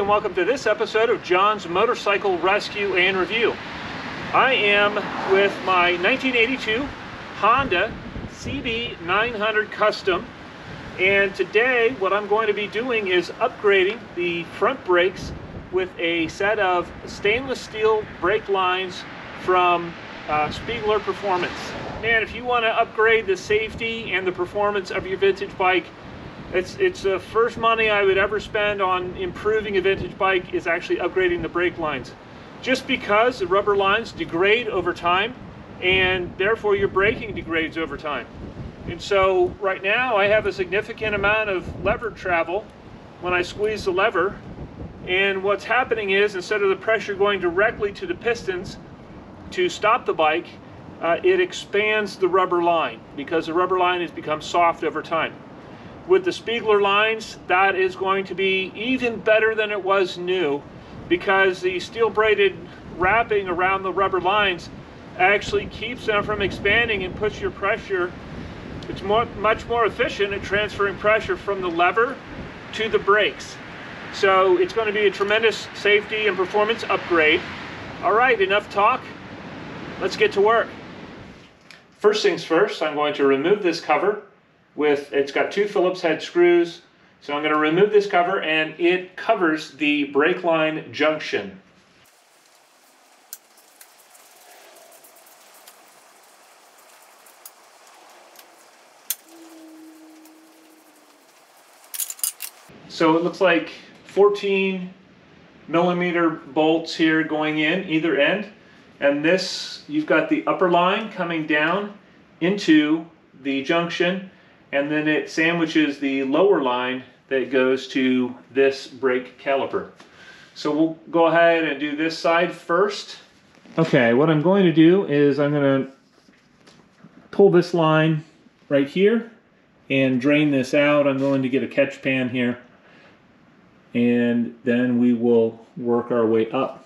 and welcome to this episode of John's Motorcycle Rescue and Review. I am with my 1982 Honda CB900 Custom, and today what I'm going to be doing is upgrading the front brakes with a set of stainless steel brake lines from Spiegler Performance. Man, if you want to upgrade the safety and the performance of your vintage bike, it's the first money I would ever spend on improving a vintage bike is actually upgrading the brake lines. Just because the rubber lines degrade over time, and therefore your braking degrades over time. And so right now I have a significant amount of lever travel when I squeeze the lever, and what's happening is instead of the pressure going directly to the pistons to stop the bike, it expands the rubber line because the rubber line has become soft over time. With the Spiegler lines, that is going to be even better than it was new, because the steel braided wrapping around the rubber lines actually keeps them from expanding and puts your pressure. It's much more efficient at transferring pressure from the lever to the brakes. So it's going to be a tremendous safety and performance upgrade. All right, enough talk. Let's get to work. First things first, I'm going to remove this cover. It's got two Phillips head screws, so I'm going to remove this cover, and it covers the brake line junction. So it looks like 14mm bolts here going in either end, and this, you've got the upper line coming down into the junction, and then it sandwiches the lower line that goes to this brake caliper. So we'll go ahead and do this side first. Okay, what I'm going to do is I'm going to pull this line right here and drain this out. I'm going to get a catch pan here, and then we will work our way up.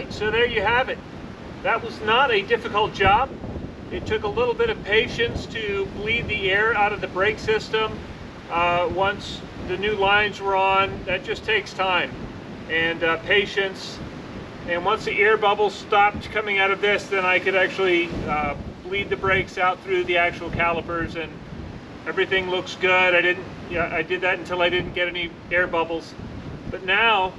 Alright, so there you have it. That was not a difficult job. It took a little bit of patience to bleed the air out of the brake system. Once the new lines were on, that just takes time and patience. And once the air bubbles stopped coming out of this, then I could actually bleed the brakes out through the actual calipers, and everything looks good. I did that until I didn't get any air bubbles. But now,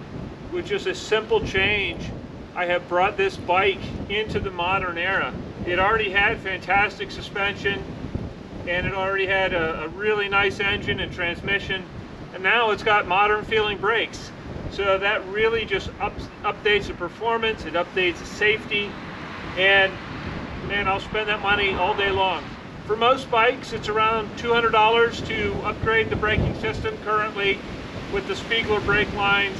with just a simple change, I have brought this bike into the modern era. It already had fantastic suspension, and it already had a really nice engine and transmission, and now it's got modern feeling brakes. So that really just updates the performance, it updates the safety, and man, I'll spend that money all day long. For most bikes, it's around $200 to upgrade the braking system currently with the Spiegler brake lines,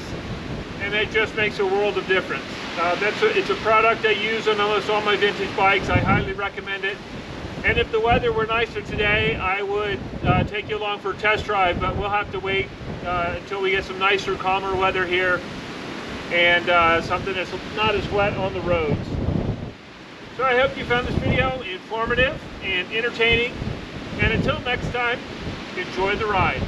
and it just makes a world of difference. It's a product I use on almost all my vintage bikes. I highly recommend it. And if the weather were nicer today, I would take you along for a test drive, but we'll have to wait until we get some nicer, calmer weather here, and something that's not as wet on the roads. So I hope you found this video informative and entertaining, and until next time, enjoy the ride.